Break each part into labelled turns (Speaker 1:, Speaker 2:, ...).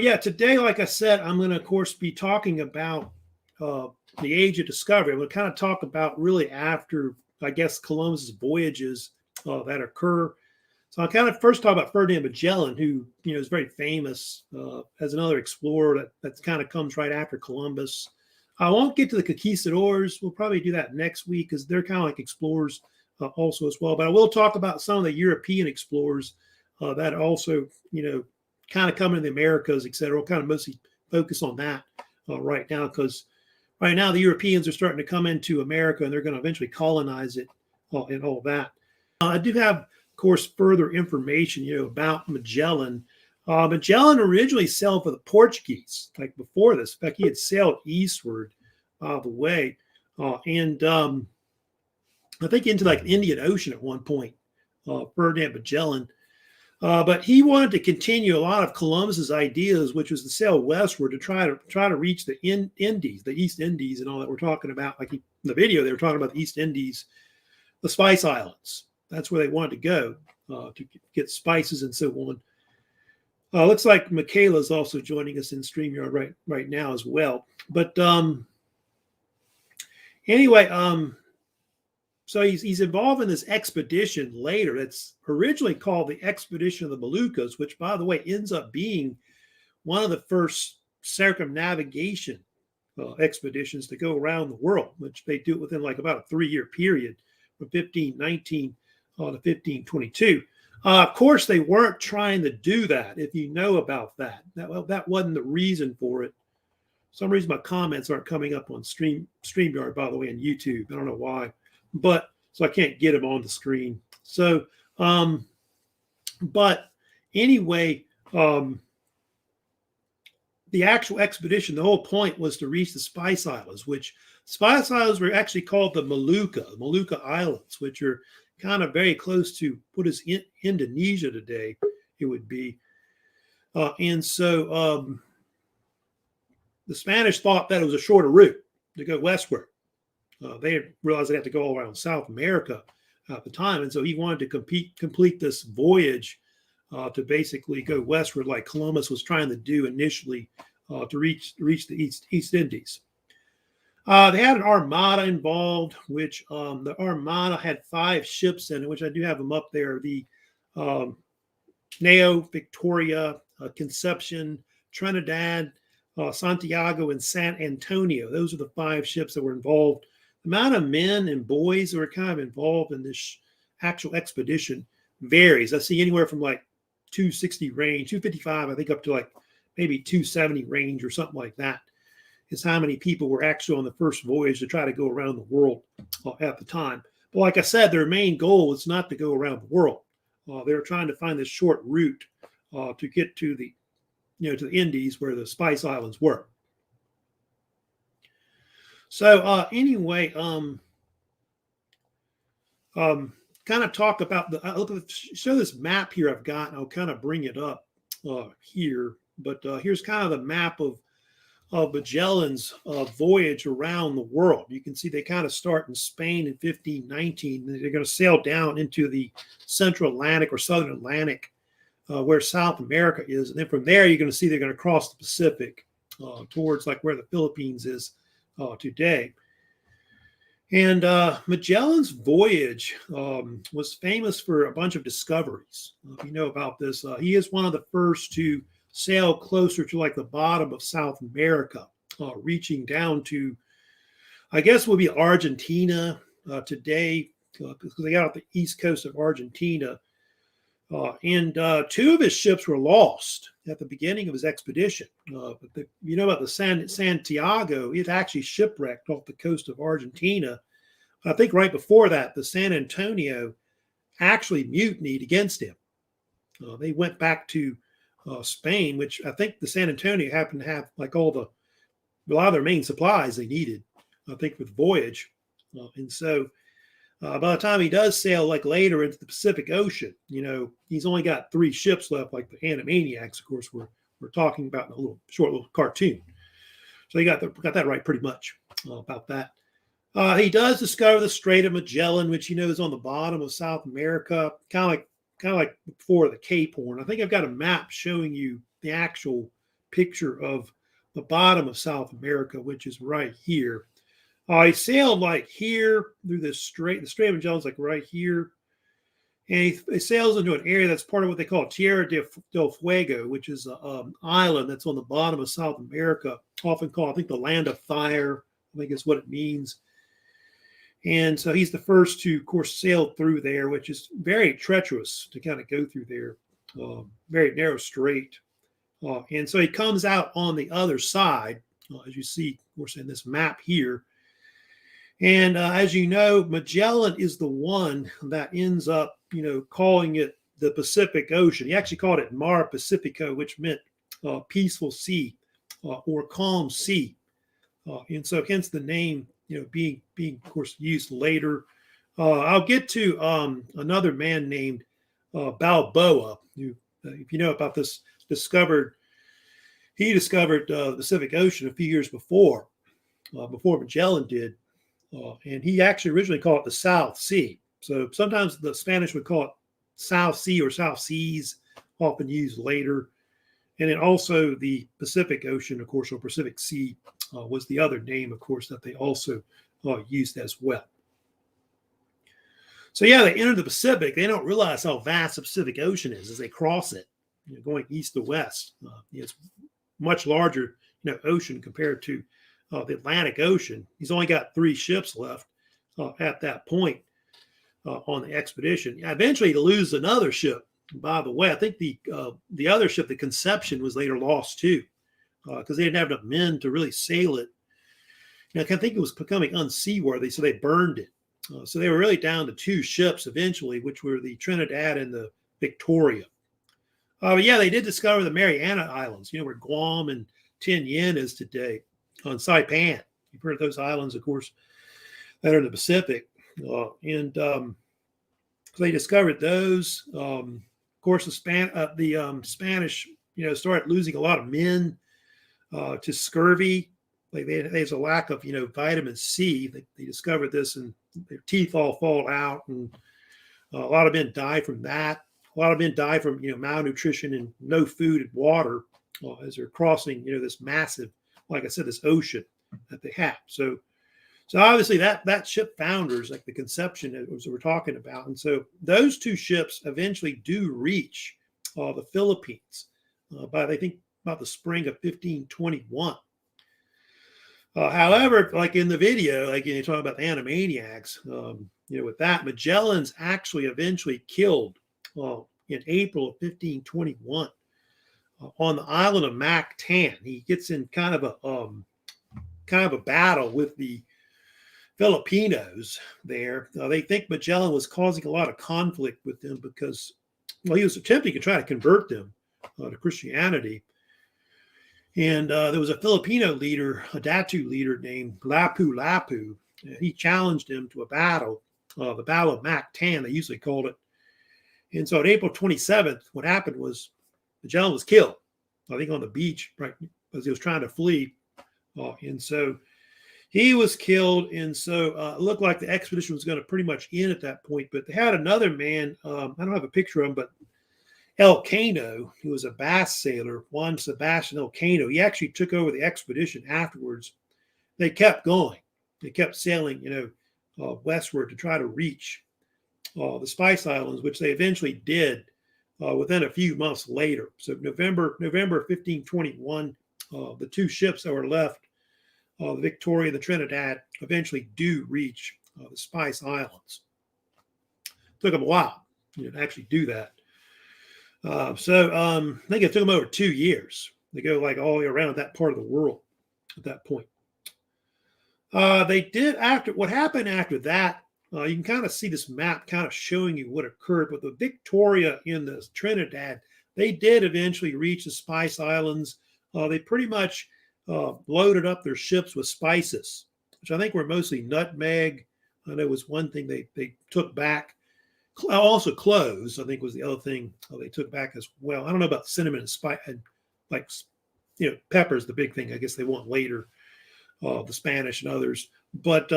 Speaker 1: Yeah, today, like I said, I'm going to, of course, be talking about the age of discovery. I'm going to kind of talk about really after, I guess, Columbus's voyages that occur. So I'll kind of first talk about Ferdinand Magellan, who is very famous as another explorer that kind of comes right after Columbus. I won't get to the conquistadors. We'll probably do that next week because they're kind of like explorers also as well. But I will talk about some of the European explorers that also, kind of come into the Americas, et cetera. We'll kind of mostly focus on that right now because right now the Europeans are starting to come into America and they're going to eventually colonize it and all that. I do have, of course, further information, about Magellan. Magellan originally sailed for the Portuguese, like before this. In fact, he had sailed eastward the way, and I think into like the Indian Ocean at one point. Ferdinand Magellan. But he wanted to continue a lot of Columbus's ideas, which was to sail westward to try to reach the Indies, the East Indies, and all that we're talking about. Like in the video, they were talking about the East Indies, the Spice Islands. That's where they wanted to go to get spices and so on. Looks like Michaela's also joining us in StreamYard right now as well. But anyway, so he's involved in this expedition later that's originally called the Expedition of the Moluccas, which, by the way, ends up being one of the first circumnavigation expeditions to go around the world, which they do it within like about a 3-year period from 1519 to 1522. Of course, they weren't trying to do that, if you know about that. That wasn't the reason for it. For some reason, my comments aren't coming up on StreamYard, by the way, on YouTube. I don't know why. But so I can't get them on the screen. So, but anyway, the actual expedition, the whole point was to reach the Spice Islands, which Spice Islands were actually called the Molucca Islands, which are kind of very close to what is in Indonesia today. It would be, and so the Spanish thought that it was a shorter route to go westward. They realized they had to go all around South America at the time. And so he wanted to complete this voyage to basically go westward like Columbus was trying to do initially to reach the East Indies. They had an armada involved, which the armada had 5 ships in it, which I do have them up there. The Neo, Victoria, Conception, Trinidad, Santiago, and San Antonio. Those are the 5 ships that were involved. The amount of men and boys that were kind of involved in this actual expedition varies. I see anywhere from like 260 range, 255, I think, up to like maybe 270 range or something like that. Is how many people were actually on the first voyage to try to go around the world at the time. But like I said, their main goal was not to go around the world. They were trying to find this short route to get to the, to the Indies where the Spice Islands were. So anyway, kind of talk about show this map here I've got. I'll kind of bring it up here, but here's kind of the map of Magellan's voyage around the world. You can see they kind of start in Spain in 1519. And they're going to sail down into the Central Atlantic or Southern Atlantic, where South America is, and then from there you're going to see they're going to cross the Pacific towards like where the Philippines is today. And Magellan's voyage was famous for a bunch of discoveries. If you know about this, he is one of the first to sail closer to like the bottom of South America, reaching down to, I guess, would be Argentina today, because they got off the east coast of Argentina. And 2 of his ships were lost at the beginning of his expedition. But you know about the Santiago, it actually shipwrecked off the coast of Argentina. I think right before that, the San Antonio actually mutinied against him. They went back to Spain, which I think the San Antonio happened to have like a lot of their main supplies they needed, I think, for the voyage. And so by the time he does sail like later into the Pacific Ocean, he's only got 3 ships left, like the Animaniacs, of course, we're talking about in a short little cartoon. So he got that right pretty much about that. He does discover the Strait of Magellan, which is on the bottom of South America, kind of like before the Cape Horn. I think I've got a map showing you the actual picture of the bottom of South America, which is right here. He sailed like here through this strait. The Strait of Magellan's like right here. And he sails into an area that's part of what they call Tierra del Fuego, which is an island that's on the bottom of South America, often called, I think, the land of fire. I think is what it means. And so he's the first to, of course, sail through there, which is very treacherous to kind of go through there. Very narrow strait. And so he comes out on the other side, as you see, of course, in this map here. And as you know, Magellan is the one that ends up, calling it the Pacific Ocean. He actually called it Mar Pacifico, which meant peaceful sea or calm sea. And so hence the name, being of course used later. I'll get to another man named Balboa, who, if you know about this, he discovered the Pacific Ocean a few years before Magellan did. And he actually originally called it the South Sea. So sometimes the Spanish would call it South Sea or South Seas, often used later. And then also the Pacific Ocean, of course, or Pacific Sea was the other name, of course, that they also used as well. So yeah, they enter the Pacific. They don't realize how vast the Pacific Ocean is as they cross it, going east to west. It's much larger, ocean compared to the Atlantic Ocean. He's only got 3 ships left at that point on the expedition. Eventually, he loses another ship. By the way, I think the other ship, the Conception, was later lost too, because they didn't have enough men to really sail it. I think it was becoming unseaworthy, so they burned it. So they were really down to 2 ships eventually, which were the Trinidad and the Victoria. But yeah, they did discover the Mariana Islands, where Guam and Tinian is today, on Saipan. You've heard of those islands, of course, that are in the Pacific. So they discovered those. Of course, the Spanish, started losing a lot of men to scurvy. Like there's a lack of, vitamin C. They discovered this, and their teeth all fall out, and a lot of men die from that. A lot of men die from, malnutrition and no food and water as they're crossing, this massive, like I said, this ocean that they have. So obviously that ship founders, like the Conception, as we're talking about. And so those 2 ships eventually do reach the Philippines by, I think, about the spring of 1521. However, like in the video, like you talk about the Animaniacs, with that, Magellan's actually eventually killed in April of 1521 on the island of Mactan. He gets in kind of a battle with the Filipinos there. They think Magellan was causing a lot of conflict with them because, he was attempting to try to convert them to Christianity. And there was a Filipino leader, a Datu leader named Lapu-Lapu. He challenged him to a battle, the Battle of Mactan, they usually called it. And so on April 27th, what happened was Magellan was killed, I think on the beach, right, as he was trying to flee. And so he was killed. And so it looked like the expedition was going to pretty much end at that point. But they had another man, I don't have a picture of him, but Elcano, who was a bass sailor, Juan Sebastian Elcano. He actually took over the expedition afterwards. They kept going. They kept sailing, westward to try to reach the Spice Islands, which they eventually did within a few months later. So November 1521, the 2 ships that were left, the Victoria and the Trinidad, eventually do reach the Spice Islands. It took them a while to actually do that. I think it took them over 2 years. They go like all the way around that part of the world at that point. They did what happened after that. You can kind of see this map kind of showing you what occurred. But the Victoria and the Trinidad, they did eventually reach the Spice Islands. They pretty much loaded up their ships with spices, which I think were mostly nutmeg. And it was one thing they took back. Also cloves, I think, was the other thing they took back as well. I don't know about cinnamon and spice, and like, pepper's the big thing. I guess they want later, the Spanish and others. But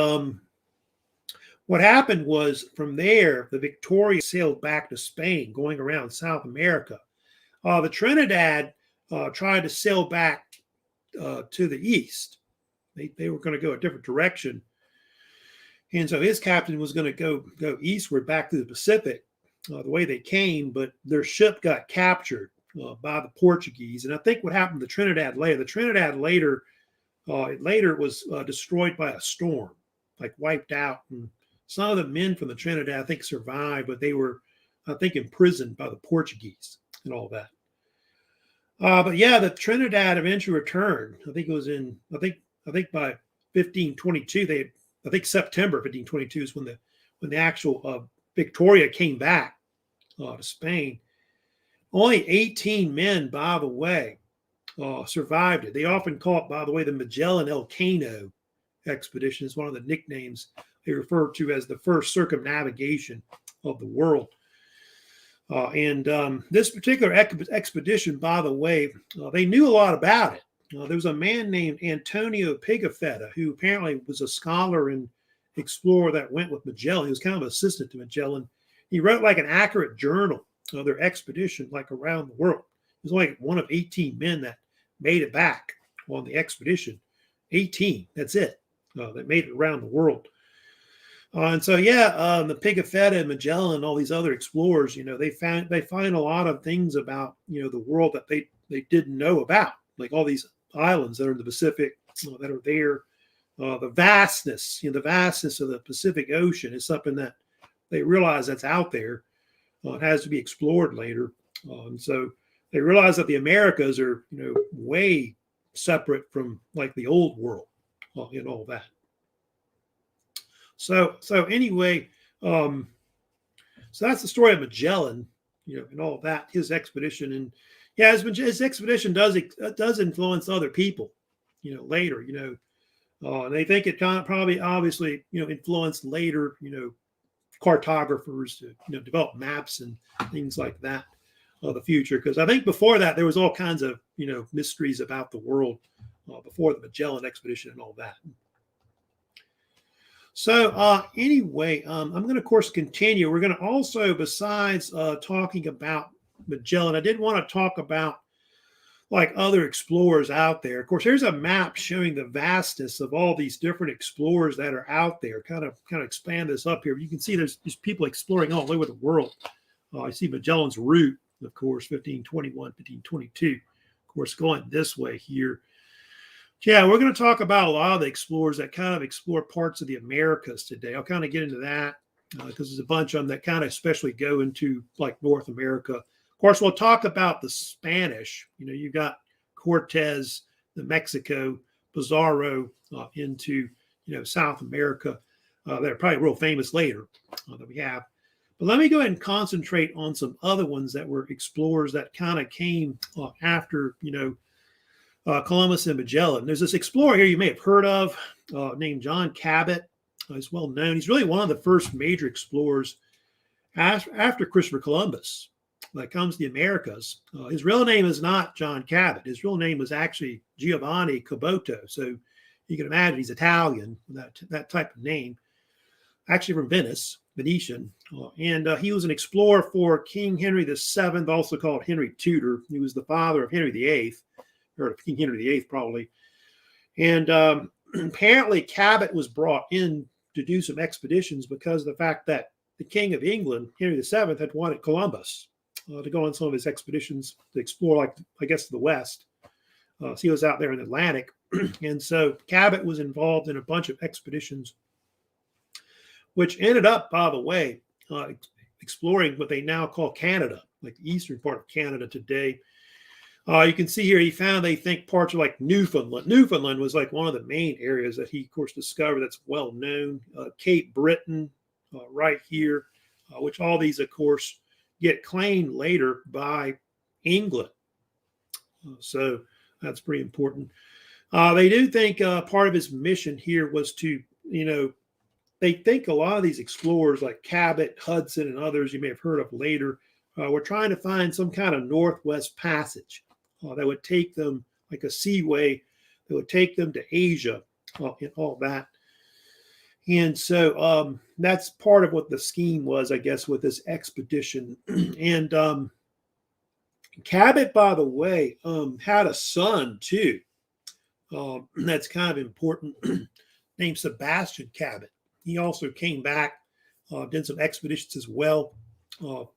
Speaker 1: what happened was from there, the Victoria sailed back to Spain, going around South America. The Trinidad tried to sail back to the east. They were going to go a different direction. And so his captain was going to go eastward back to the Pacific the way they came, but their ship got captured by the Portuguese. And I think what happened to Trinidad later was destroyed by a storm, like wiped out. And some of the men from the Trinidad, I think, survived, but they were, I think, imprisoned by the Portuguese and all that. But yeah, the Trinidad eventually returned. I think it was I think by 1522, I think September 1522 is when the actual Victoria came back to Spain. Only 18 men, by the way, survived it. They often call it, by the way, the Magellan Elcano expedition is one of the nicknames they refer to as the first circumnavigation of the world. And this particular expedition, by the way, they knew a lot about it. There was a man named Antonio Pigafetta, who apparently was a scholar and explorer that went with Magellan. He was kind of assistant to Magellan. He wrote like an accurate journal of their expedition, like around the world. He was only one of 18 men that made it back on the expedition. 18, that's it. That made it around the world. And so, yeah, the Pigafetta and Magellan and all these other explorers, they find a lot of things about, the world that they didn't know about, like all these islands that are in the Pacific that are there. The vastness of the Pacific Ocean is something that they realize that's out there. It has to be explored later. And so they realize that the Americas are, way separate from like the old world and all that. So anyway, so that's the story of Magellan, and all of that, his expedition. And yeah, his expedition does influence other people, later, and they think it probably obviously, influenced later, cartographers to, develop maps and things like that of the future. Because I think before that, there was all kinds of, mysteries about the world before the Magellan expedition and all that. So anyway, I'm going to, of course, continue. We're going to also, besides talking about Magellan, I did want to talk about like other explorers out there. Of course, here's a map showing the vastness of all these different explorers that are out there. Kind of expand this up here. You can see there's people exploring all over the world. I see Magellan's route, of course, 1521, 1522. Of course, going this way here. Yeah, we're going to talk about a lot of the explorers that kind of explore parts of the Americas today. I'll kind of get into that because there's a bunch of them that kind of especially go into like North America. Of course, we'll talk about the Spanish. You've got Cortez, the Mexico, Pizarro into, South America. They're probably real famous later that we have. But let me go ahead and concentrate on some other ones that were explorers that kind of came after, Columbus and Magellan. There's this explorer here you may have heard of named John Cabot. He's well known. He's really one of the first major explorers after Christopher Columbus that comes to the Americas. His real name is not John Cabot. His real name was actually Giovanni Caboto. So you can imagine he's Italian, that type of name. Actually from Venice, Venetian. And he was an explorer for King Henry VII, also called Henry Tudor. He was the father of Henry VIII. Or King Henry VIII, probably. And apparently Cabot was brought in to do some expeditions because of the fact that the King of England, Henry VII, had wanted Columbus to go on some of his expeditions to explore, like, I guess, the West. So he was out there in the Atlantic. And so Cabot was involved in a bunch of expeditions, which ended up, by the way, exploring what they now call Canada, like the eastern part of Canada today. You can see here, they think parts of like Newfoundland. Newfoundland was like one of the main areas that he, of course, discovered that's well known. Cape Breton, right here, which all these, of course, get claimed later by England. So that's pretty important. They do think part of his mission here was to, they think a lot of these explorers like Cabot, Hudson, and others you may have heard of later were trying to find some kind of northwest passage that would take them, like a seaway, that would take them to Asia and all that. And so that's part of what the scheme was, I guess, with this expedition. And Cabot, by the way, had a son too. That's kind of important, named Sebastian Cabot. He also came back, did some expeditions as well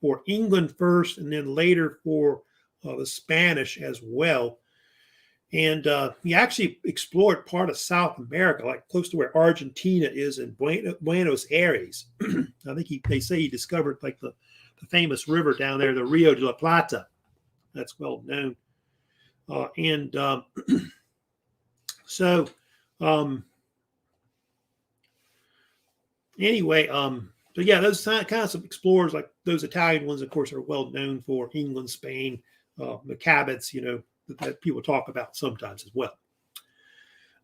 Speaker 1: for England first, and then later for the Spanish as well. And he actually explored part of South America, like close to where Argentina is in Buenos Aires. I think they say he discovered like the famous river down there, the Rio de la Plata. That's well known. So anyway, so yeah, those kinds of explorers, like those Italian ones, of course, are well known for England, Spain, the Cabots, that people talk about sometimes as well.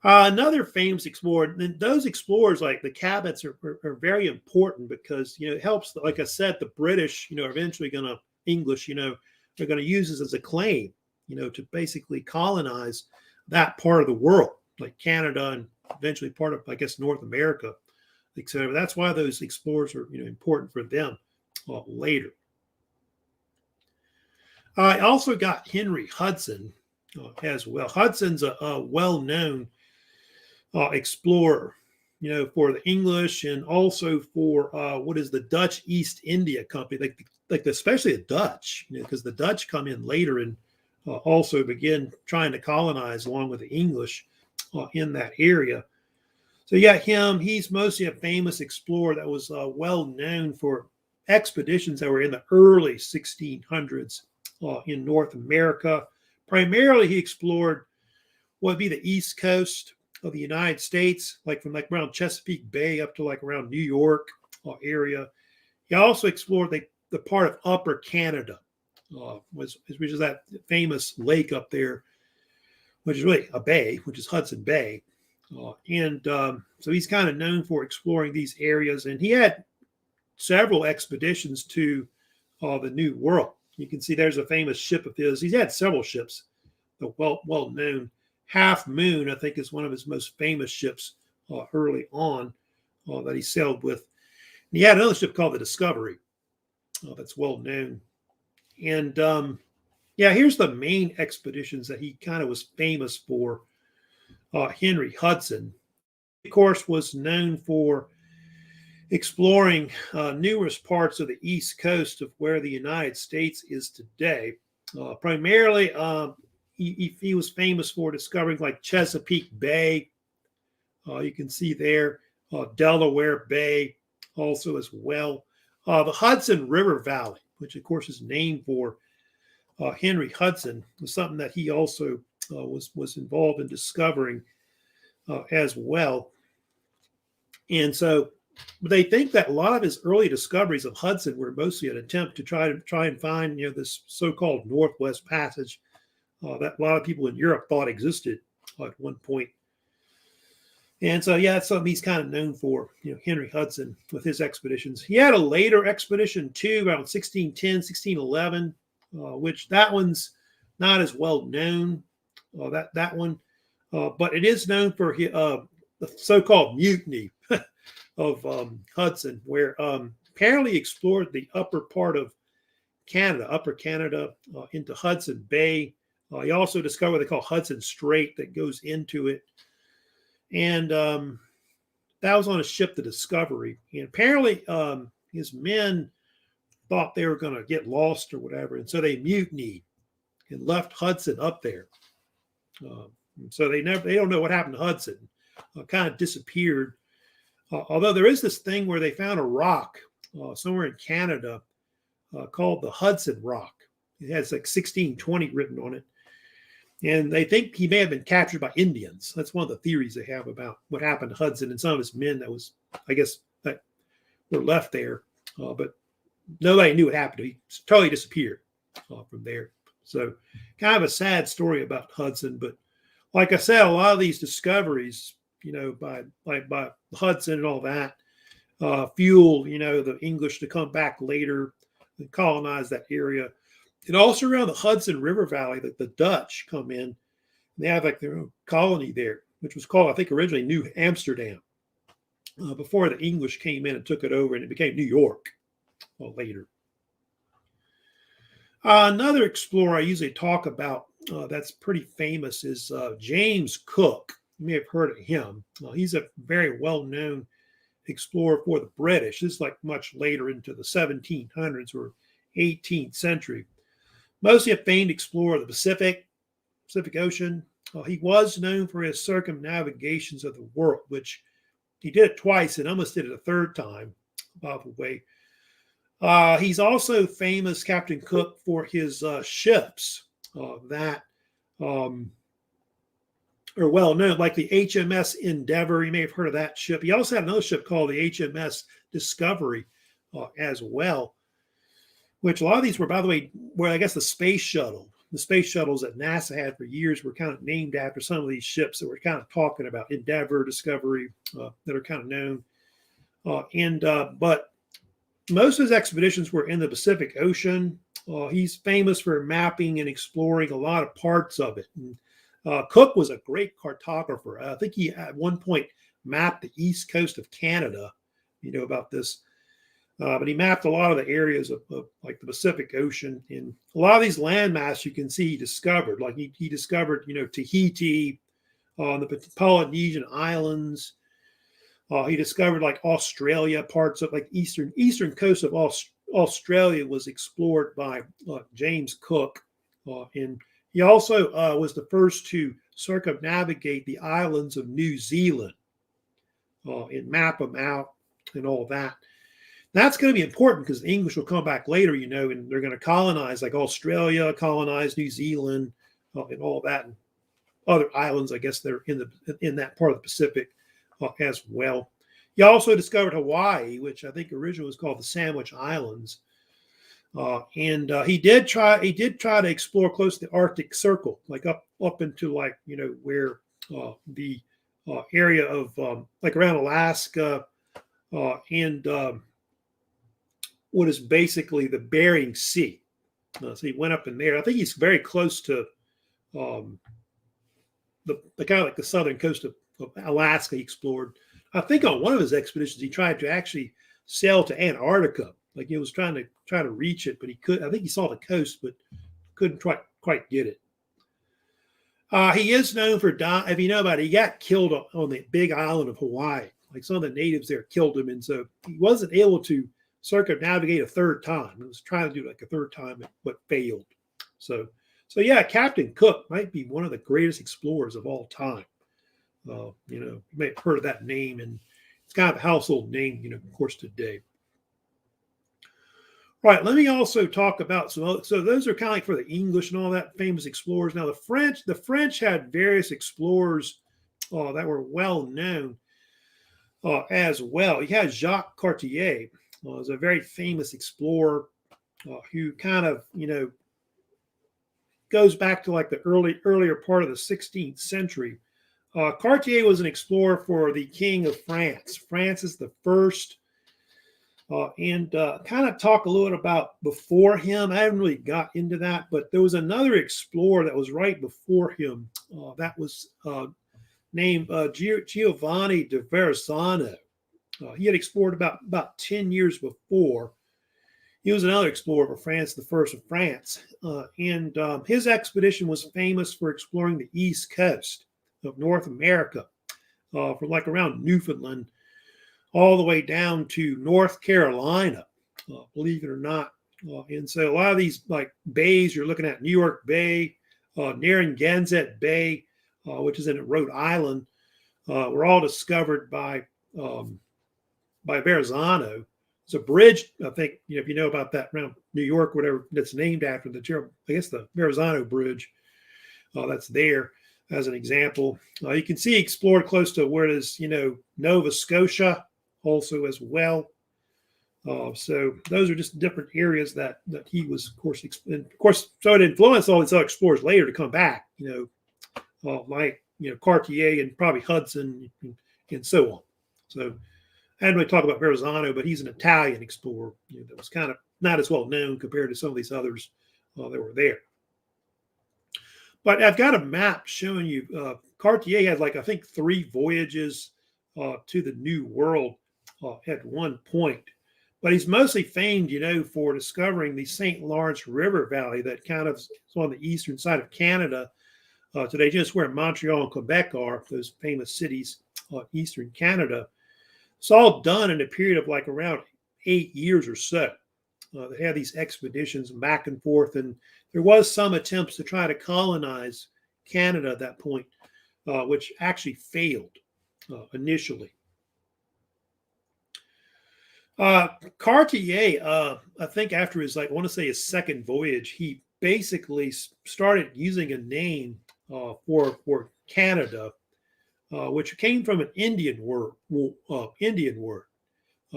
Speaker 1: Another famous explorer, and those explorers like the Cabots are very important because, it helps, like I said, the British, are eventually going to, English, they're going to use this as a claim, to basically colonize that part of the world, like Canada and eventually part of, I guess, North America, etc. That's why those explorers are, important for them later. I also got Henry Hudson as well. Hudson's a well-known explorer, for the English and also for what is the Dutch East India Company, like especially the Dutch, because the Dutch come in later and also begin trying to colonize along with the English in that area. So yeah, he's mostly a famous explorer that was well known for expeditions that were in the early 1600s in North America. Primarily, he explored what would be the East Coast of the United States, like from like around Chesapeake Bay up to like around New York area. He also explored the part of Upper Canada, which is that famous lake up there, which is really a bay, which is Hudson Bay. So he's kind of known for exploring these areas, and he had several expeditions to the New World. You can see there's a famous ship of his. He's had several ships, the well-known Half Moon, I think, is one of his most famous ships early on that he sailed with. And he had another ship called the Discovery that's well known. And here's the main expeditions that he kind of was famous for. Henry Hudson, of course, was known for exploring numerous parts of the East Coast of where the United States is today. Primarily, he was famous for discovering like Chesapeake Bay. You can see there, Delaware Bay also as well. The Hudson River Valley, which of course is named for Henry Hudson, was something that he also was involved in discovering as well. And so they think that a lot of his early discoveries of Hudson were mostly an attempt to try and find, this so-called Northwest Passage that a lot of people in Europe thought existed at one point. And so, that's something he's kind of known for, Henry Hudson with his expeditions. He had a later expedition too, around 1610, 1611, which that one's not as well known, that one. But it is known for the so-called mutiny of Hudson, where apparently explored the upper part of Canada, Upper Canada, into Hudson Bay. He also discovered what they call Hudson Strait that goes into it. And that was on a ship, the Discovery. And apparently his men thought they were going to get lost or whatever. And so they mutinied and left Hudson up there. So they don't know what happened to Hudson. Kind of disappeared. Although there is this thing where they found a rock somewhere in Canada called the Hudson Rock. It has like 1620 written on it. And they think he may have been captured by Indians. That's one of the theories they have about what happened to Hudson and some of his men that was, I guess, that were left there. But nobody knew what happened. He totally disappeared from there. So kind of a sad story about Hudson. But like I said, a lot of these discoveries, by Hudson and all that, fueled, the English to come back later and colonize that area. And also around the Hudson River Valley, that the Dutch come in, and they have like their own colony there, which was called, I think, originally New Amsterdam, before the English came in and took it over, and it became New York later. Another explorer I usually talk about that's pretty famous is James Cook. You may have heard of him. He's a very well-known explorer for the British. This is like much later into the 1700s or 18th century. Mostly a famed explorer of the Pacific Ocean. He was known for his circumnavigations of the world, which he did it twice and almost did it a third time, by the way. He's also famous, Captain Cook, for his ships that are well known, like the HMS Endeavour. You may have heard of that ship. He also had another ship called the HMS Discovery as well, which a lot of these were, by the way, where I guess the space shuttles that NASA had for years were kind of named after some of these ships that we're kind of talking about, Endeavour, Discovery, that are kind of known. But most of his expeditions were in the Pacific Ocean. He's famous for mapping and exploring a lot of parts of it. And, Cook was a great cartographer. I think he at one point mapped the east coast of Canada. You know about this. But he mapped a lot of the areas of like the Pacific Ocean. And a lot of these landmass you can see he discovered. Like he discovered, Tahiti, the Polynesian Islands. He discovered like Australia, parts of like eastern coast of Australia was explored by James Cook. And he also was the first to circumnavigate the islands of New Zealand and map them out and all that. That's going to be important because the English will come back later, and they're going to colonize like Australia, colonize New Zealand, and all that, and other islands, I guess, they're in that part of the Pacific as well. He also discovered Hawaii, which I think originally was called the Sandwich Islands, and he did try to explore close to the Arctic Circle, like up into like where the area of like around Alaska and what is basically the Bering Sea. So he went up in there. I think he's very close to the kind of like the southern coast of Alaska. He explored. I think on one of his expeditions he tried to actually sail to Antarctica. Like he was trying to reach it, but he could. I think he saw the coast, but couldn't quite get it. He is known for if you know about it, he got killed on the big island of Hawaii. Like some of the natives there killed him, and so he wasn't able to circumnavigate a third time. He was trying to do like a third time, but failed. So yeah, Captain Cook might be one of the greatest explorers of all time. You may have heard of that name, and it's kind of a household name, of course, today. Right. Let me also talk about so those are kind of like for the English and all that famous explorers. Now the French had various explorers that were well known as well. You had Jacques Cartier, was a very famous explorer who kind of goes back to like the earlier part of the 16th century. Cartier was an explorer for the King of France. Francis the First. And kind of talk a little about before him. I haven't really got into that, but there was another explorer that was right before him that was named Giovanni de Verrazzano. He had explored about 10 years before. He was another explorer for France, the First of France. And his expedition was famous for exploring the east coast of North America from like around Newfoundland all the way down to North Carolina, believe it or not. And so a lot of these like bays, you're looking at New York Bay, Narragansett Bay, which is in Rhode Island, were all discovered by Verrazzano. It's a bridge, I think, if you know about that around New York, whatever, that's named after the Verrazzano Bridge that's there as an example. You can see he explored close to where it is, Nova Scotia, also as well. So those are just different areas that he was, of course, so it influenced all these other explorers later to come back, like, Cartier and probably Hudson and so on. So I hadn't really talked about Verrazzano, but he's an Italian explorer that was kind of not as well known compared to some of these others that were there. But I've got a map showing you Cartier had like, I think 3 voyages to the New World at one point. But he's mostly famed, for discovering the St. Lawrence River Valley that kind of is on the eastern side of Canada today, just where Montreal and Quebec are, those famous cities eastern Canada. It's all done in a period of like around 8 years or so. They had these expeditions back and forth, and there was some attempts to try to colonize Canada at that point, which actually failed initially. Cartier, I think after his, I want to say his second voyage, he basically started using a name for Canada, which came from an Indian word.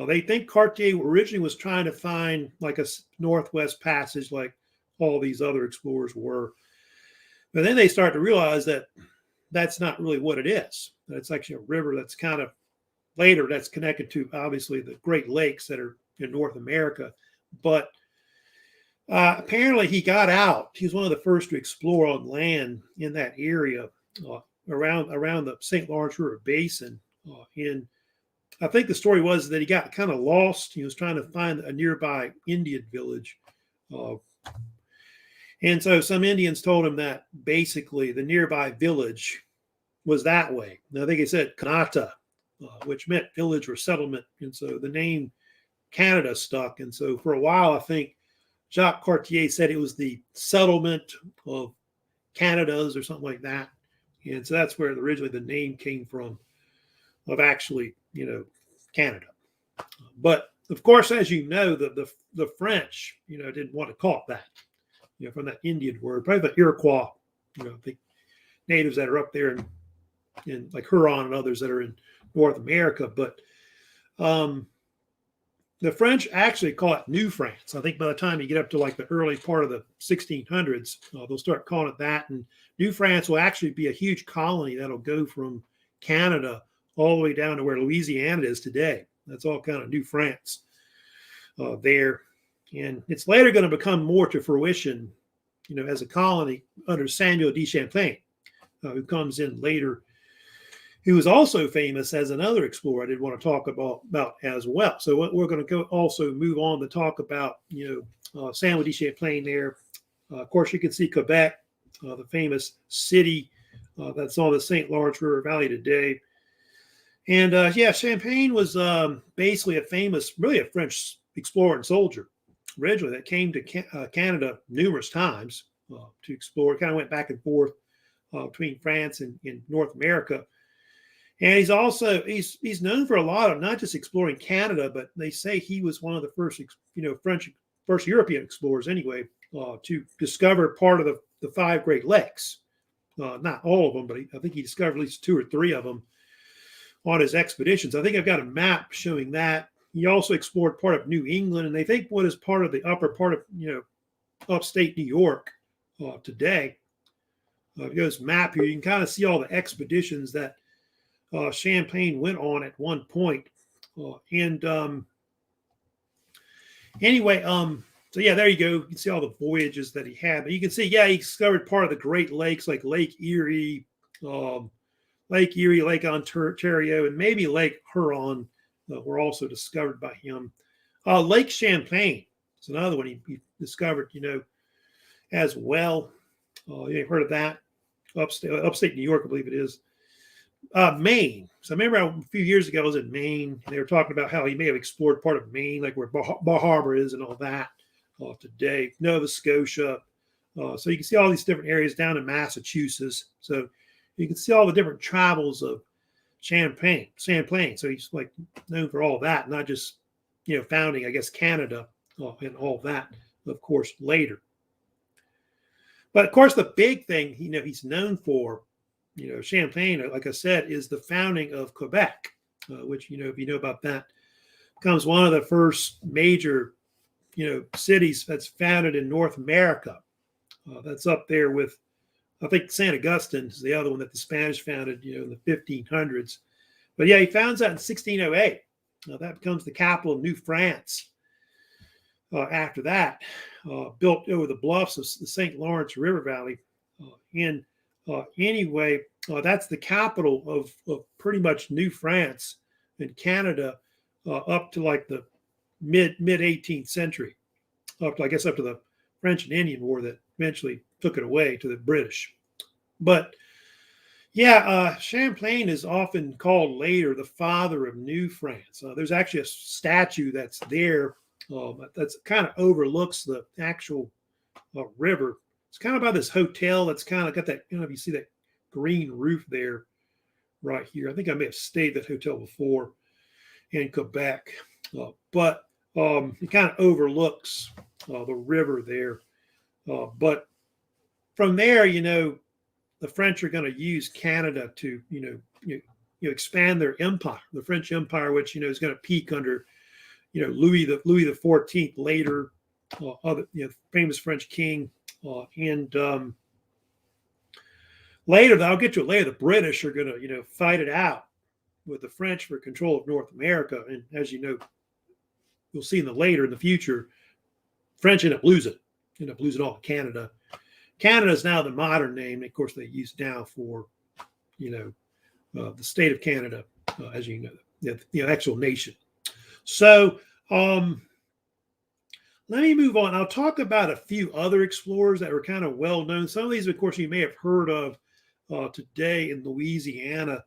Speaker 1: They think Cartier originally was trying to find like a northwest passage, like all these other explorers were. But then they start to realize that that's not really what it is. It's actually a river that's kind of later that's connected to obviously the Great Lakes that are in North America. But apparently he got out. He was one of the first to explore on land in that area around the St. Lawrence River Basin. I think the story was that he got kind of lost. He was trying to find a nearby Indian village. And so some Indians told him that basically the nearby village was that way. Now, I think he said Kanata, which meant village or settlement. And so the name Canada stuck. And so for a while, I think Jacques Cartier said it was the settlement of Canadas or something like that. And so that's where originally the name came from of actually, Canada. But of course, as you know, the French, didn't want to call it that, from that Indian word, probably the Iroquois, the natives that are up there in like Huron and others that are in North America. But the French actually call it New France. I think by the time you get up to like the early part of the 1600s, they'll start calling it that. And New France will actually be a huge colony that'll go from Canada all the way down to where Louisiana is today. That's all kind of New France there. And it's later going to become more to fruition, as a colony under Samuel de Champlain, who comes in later, who was also famous as another explorer I did want to talk about as well. So we're going to also move on to talk about, Samuel de Champlain there. Of course, you can see Quebec, the famous city that's on the St. Lawrence River Valley today. And Champlain was basically really a French explorer and soldier originally that came to Canada numerous times to explore. Kind of went back and forth between France and North America. And he's known for a lot of not just exploring Canada, but they say he was one of the first, first European explorers anyway, to discover part of the 5 Great Lakes. Not all of them, but I think he discovered at least 2 or 3 of them on his expeditions. I think I've got a map showing that. He also explored part of New England, and they think what is part of the upper part of, upstate New York today. If you go to this map here, you can kind of see all the expeditions that Champlain went on at one point. So there you go. You can see all the voyages that he had. But you can see, he discovered part of the Great Lakes like Lake Erie, Lake Ontario, and maybe Lake Huron were also discovered by him. Lake Champlain is another one he discovered, as well. You've heard of that? Upstate New York, I believe it is. Maine. So I remember a few years ago I was in Maine, and they were talking about how he may have explored part of Maine, like where Bar Harbor is and all that today. Nova Scotia. So you can see all these different areas down in Massachusetts. So you can see all the different travels of Champlain. So he's like known for all that, not just, founding, I guess, Canada and all that, of course, later. But of course, the big thing, he's known for, Champlain, like I said, is the founding of Quebec, which, if you know about that, becomes one of the first major, cities that's founded in North America. That's up there with, I think, St. Augustine is the other one that the Spanish founded, in the 1500s. But he founds that in 1608. That becomes the capital of New France. After that, built over the bluffs of the St. Lawrence River Valley. That's the capital of pretty much New France and Canada up to like the mid 18th century, up to the French and Indian War that eventually took it away to the British. But yeah, Champlain is often called later the father of New France. There's actually a statue that's there that's kind of overlooks the actual river. It's kind of by this hotel that's kind of got that, if you see that green roof there right here. I think I may have stayed at that hotel before in Quebec. But it kind of overlooks the river there. But from there, the French are going to use Canada to, expand their empire. The French Empire, which is going to peak under, Louis the 14th later, other famous French king, and later, I'll get to it later. The British are going to fight it out with the French for control of North America, and as you know, you'll see in the future, French end up losing all of Canada. Canada is now the modern name. Of course, they use now for, the state of Canada, as you know, the actual nation. So let me move on. I'll talk about a few other explorers that were kind of well known. Some of these, of course, you may have heard of today in Louisiana,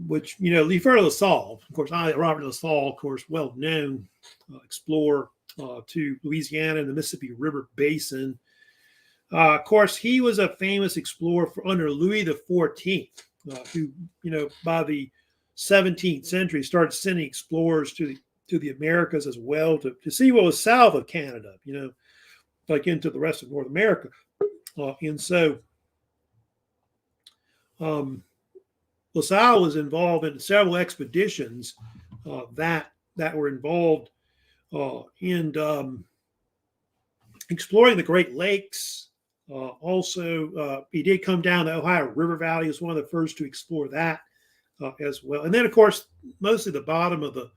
Speaker 1: which, you've heard of La Salle. Of course, Robert de La Salle, of course, well known explorer to Louisiana and the Mississippi River Basin. Of course, he was a famous explorer under Louis the 14th, who, by the 17th century started sending explorers to the Americas as well to see what was south of Canada, like into the rest of North America. And so La Salle was involved in several expeditions that were involved in exploring the Great Lakes. Also, he did come down the Ohio River Valley. He was one of the first to explore that as well. And then, of course, mostly the bottom of the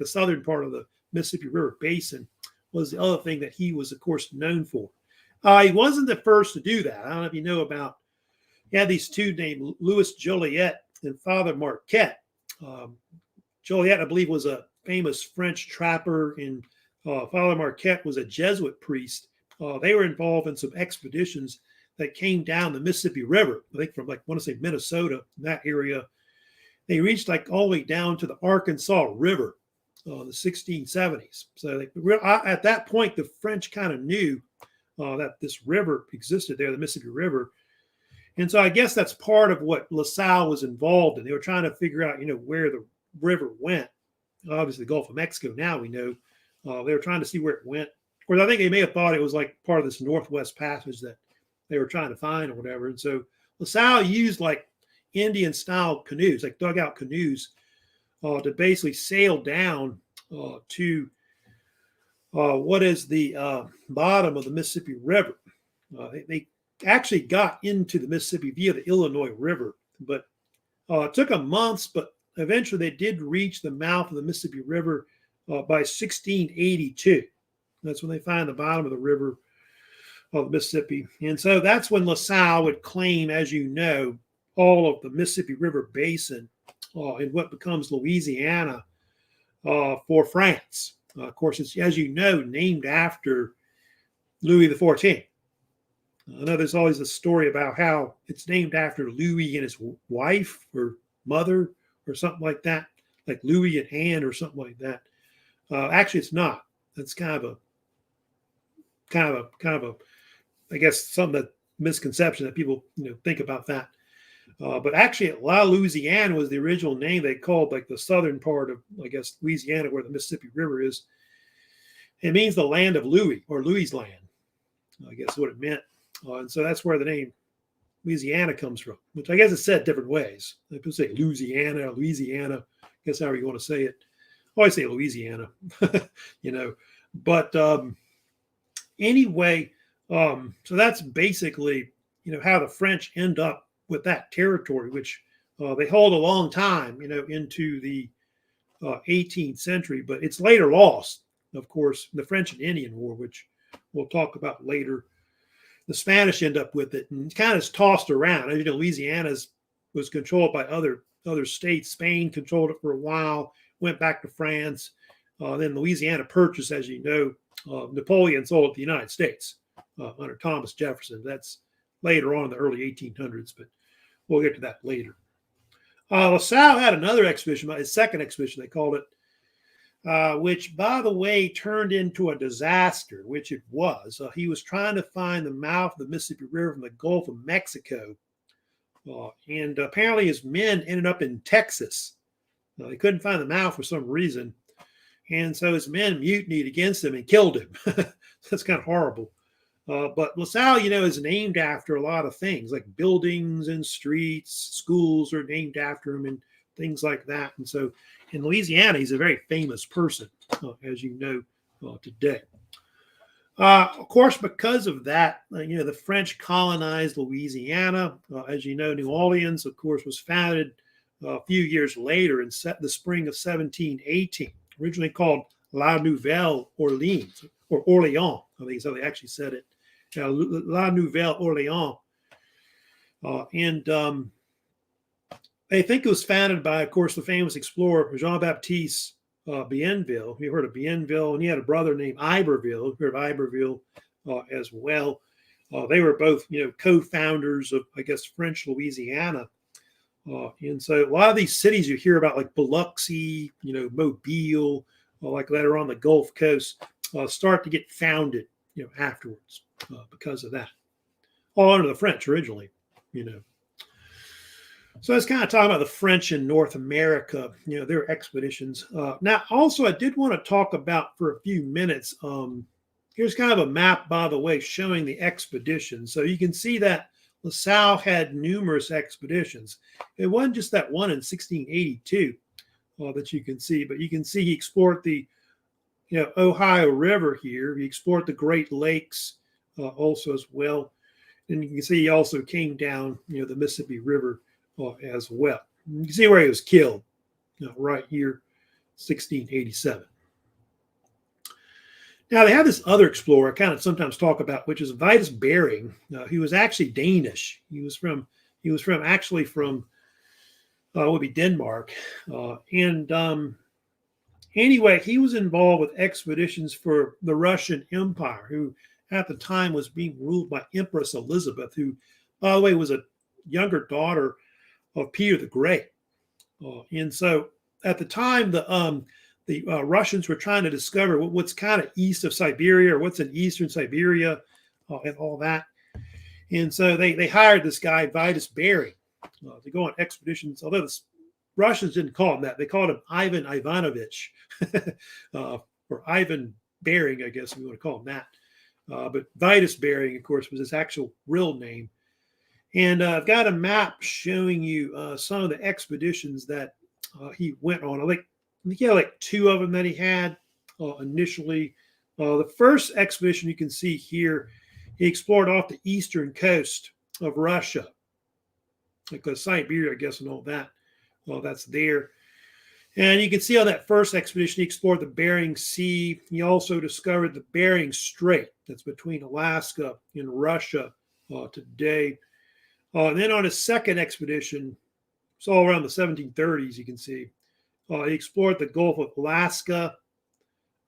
Speaker 1: southern part of the Mississippi River Basin was the other thing that he was, of course, known for. He wasn't the first to do that. I don't know if you know about, he had these two named Louis Joliet and Father Marquette. Joliet, I believe, was a famous French trapper, and Father Marquette was a Jesuit priest. They were involved in some expeditions that came down the Mississippi River, I think from Minnesota, in that area. They reached all the way down to the Arkansas River in the 1670s. So at that point, the French kind of knew that this river existed there, the Mississippi River. And so I guess that's part of what La Salle was involved in. They were trying to figure out, where the river went. Obviously, the Gulf of Mexico now we know. They were trying to see where it went. Of course, I think they may have thought it was part of this Northwest Passage that they were trying to find or whatever. And so La Salle used Indian-style canoes, dugout canoes, to basically sail down to what is the bottom of the Mississippi River. They actually got into the Mississippi via the Illinois River, but it took them months, but eventually they did reach the mouth of the Mississippi River by 1682. That's when they find the bottom of the river of the Mississippi. And so that's when La Salle would claim, as you know, all of the Mississippi River Basin in what becomes Louisiana for France. Of course, it's, as you know, named after Louis the 14th. I know there's always a story about how it's named after Louis and his wife or mother or something like that, like Louis and Anne or something like that. Actually, it's not. That's kind of a, I guess, some misconception that people think about that. But actually, La Louisiane was the original name they called the southern part of, I guess, Louisiana, where the Mississippi River is. It means the land of Louis, or Louis's land, I guess is what it meant. And so that's where the name Louisiana comes from, which I guess is said different ways. People say Louisiana, Louisiana, I guess however you want to say it. I always say Louisiana, But anyway, so that's basically, how the French end up with that territory, which they hold a long time, into the 18th century, but it's later lost, of course, in the French and Indian War, which we'll talk about later. The Spanish end up with it, and kind of tossed around. Louisiana was controlled by other states. Spain controlled it for a while, went back to France. Then Louisiana Purchase, as you know, Napoleon sold it to the United States under Thomas Jefferson. That's later on in the early 1800s, but we'll get to that later. La Salle had another expedition, his second expedition, they called it, which, by the way, turned into a disaster, which it was. He was trying to find the mouth of the Mississippi River from the Gulf of Mexico, and apparently his men ended up in Texas. They couldn't find the mouth for some reason, and so his men mutinied against him and killed him. That's kind of horrible. But La Salle, is named after a lot of things, like buildings and streets, schools are named after him and things like that. And so in Louisiana, he's a very famous person, as you know today. Of course, because of that, the French colonized Louisiana. As you know, New Orleans, of course, was founded a few years later in the spring of 1718, originally called La Nouvelle Orleans, or Orleans, I think is how they actually said it. La Nouvelle Orleans. And they think it was founded by, of course, the famous explorer Jean-Baptiste Bienville. You heard of Bienville, and he had a brother named Iberville. You heard of Iberville as well. They were both, co-founders of, I guess, French Louisiana. And so a lot of these cities you hear about, like Biloxi, Mobile, like that are on the Gulf Coast, start to get founded, afterwards because of that. All under the French originally, So I was kind of talking about the French in North America, their expeditions. Now, also, I did want to talk about for a few minutes. Here's kind of a map, by the way, showing the expeditions. So you can see that La Salle had numerous expeditions. It wasn't just that one in 1682 that you can see, but you can see he explored the Ohio River here. He explored the Great Lakes also as well. And you can see he also came down, the Mississippi River as well. You can see where he was killed, right here, 1687. Now, they have this other explorer I kind of sometimes talk about, which is Vitus Bering. He was actually Danish. He was from would be Denmark. Anyway, he was involved with expeditions for the Russian Empire, who at the time was being ruled by Empress Elizabeth, who, by the way, was a younger daughter of Peter the Great. And so at the time, the Russians were trying to discover what's kind of east of Siberia, or what's in eastern Siberia, and all that. And so they hired this guy, Vitus Bering, to go on expeditions, although the Russians didn't call him that. They called him Ivan Ivanovich, or Ivan Bering, I guess if you want to call him that. But Vitus Bering, of course, was his actual real name. And I've got a map showing you some of the expeditions that he went on. I think he had like two of them that he had initially. The first expedition you can see here, he explored off the eastern coast of Russia, like Siberia, I guess, and all that. Well, that's there. And you can see on that first expedition, he explored the Bering Sea. He also discovered the Bering Strait that's between Alaska and Russia today. And then on his second expedition, it's all around the 1730s, you can see. He explored the Gulf of Alaska.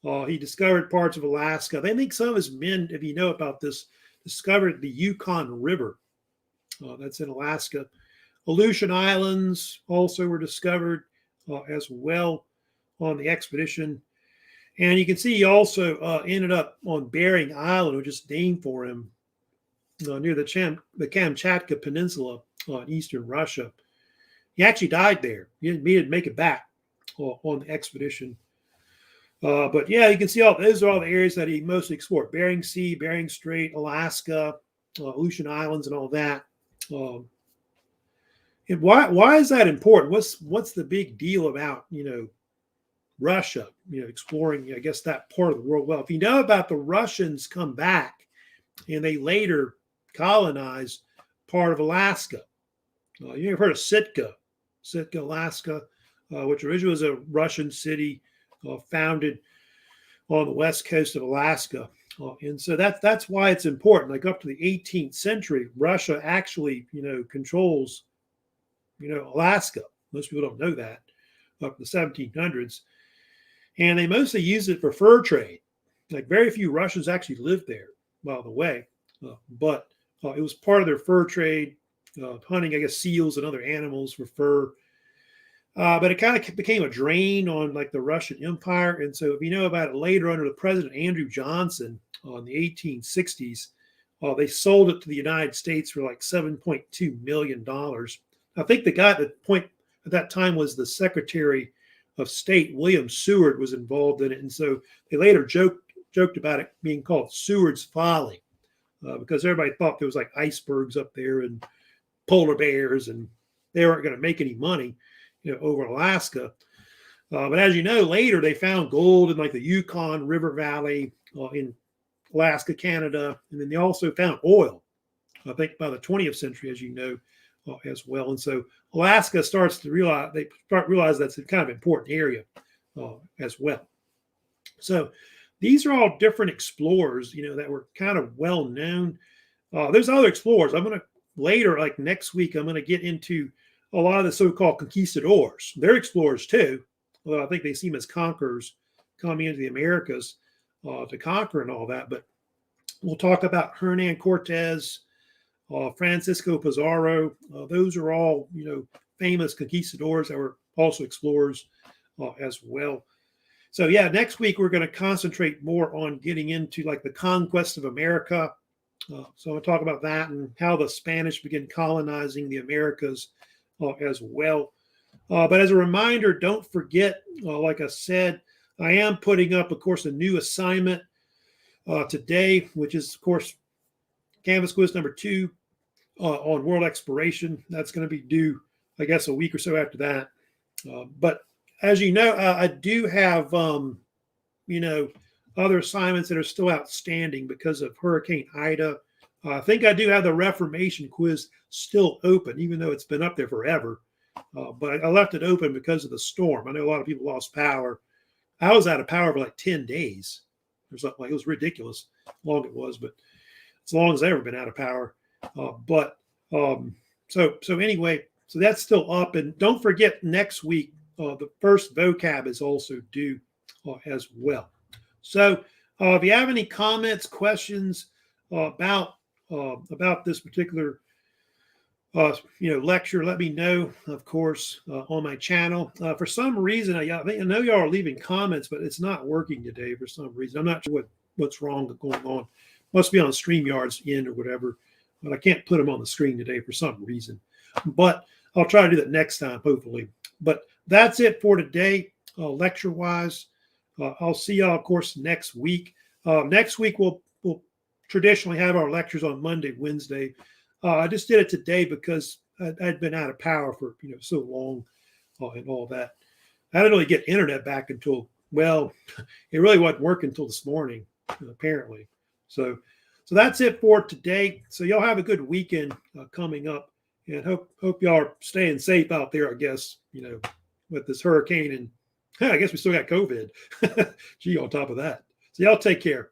Speaker 1: He discovered parts of Alaska. They think some of his men, if you know about this, discovered the Yukon River. That's in Alaska. Aleutian Islands also were discovered as well on the expedition. And you can see he also ended up on Bering Island, which is named for him, near the Kamchatka Peninsula in eastern Russia. He actually died there. He didn't make it back on the expedition. But yeah, you can see those are all the areas that he mostly explored: Bering Sea, Bering Strait, Alaska, Aleutian Islands, and all that. And why is that important? What's the big deal about Russia, exploring, I guess, that part of the world? Well, if you know about the Russians come back and they later colonized part of Alaska. You've heard of Sitka, Alaska, which originally was a Russian city founded on the west coast of Alaska. And so that's why it's important. Like up to the 18th century, Russia actually, controls, Alaska. Most people don't know that. Up to the 1700s. And they mostly used it for fur trade. Like very few Russians actually lived there, by the way. But it was part of their fur trade, hunting, I guess, seals and other animals for fur. But it kind of became a drain on like the Russian Empire. And so if you know about it later under the President Andrew Johnson in the 1860s, they sold it to the United States for like $7.2 million. I think the guy at the point at that time was the Secretary of State, William Seward, was involved in it. And so they later joked about it being called Seward's Folly because everybody thought there was like icebergs up there and polar bears and they weren't going to make any money, over Alaska. But as you know, later they found gold in like the Yukon River Valley in Alaska, Canada. And then they also found oil, I think by the 20th century, as you know, as well. And so Alaska starts to realize that's a kind of important area as well. So these are all different explorers, that were kind of well known. There's other explorers. I'm going to later, like next week, I'm going to get into a lot of the so-called conquistadors. They're explorers too, although I think they seem as conquerors coming into the Americas to conquer and all that. But we'll talk about Hernan Cortez, Francisco Pizarro. Those are all, famous conquistadors that were also explorers as well. So yeah, next week we're going to concentrate more on getting into like the conquest of America. So I'm going to talk about that and how the Spanish began colonizing the Americas as well. But as a reminder, don't forget, like I said, I am putting up, of course, a new assignment today, which is, of course, Canvas Quiz number 2 on world exploration. That's going to be due, I guess, a week or so after that. But as you know, I do have, other assignments that are still outstanding because of Hurricane Ida. I think I do have the Reformation quiz still open, even though it's been up there forever. But I left it open because of the storm. I know a lot of people lost power. I was out of power for like 10 days or something. Like, it was ridiculous how long it was, but as long as I've ever been out of power. So anyway, so that's still up. And don't forget next week, the first vocab is also due as well. So if you have any comments, questions about this particular lecture, let me know, of course, on my channel. For some reason, I know y'all are leaving comments, but it's not working today for some reason. I'm not sure what's wrong going on. Must be on StreamYard's end or whatever, but I can't put them on the screen today for some reason. But I'll try to do that next time, hopefully. But that's it for today, lecture-wise. I'll see y'all, of course, next week. Next week, we'll traditionally have our lectures on Monday, Wednesday. I just did it today because I'd been out of power for so long and all that. I didn't really get internet back until, well, it really wasn't working until this morning, apparently. So that's it for today. So y'all have a good weekend coming up, and hope y'all are staying safe out there, I guess, with this hurricane, and I guess we still got COVID. Gee, on top of that. So y'all take care.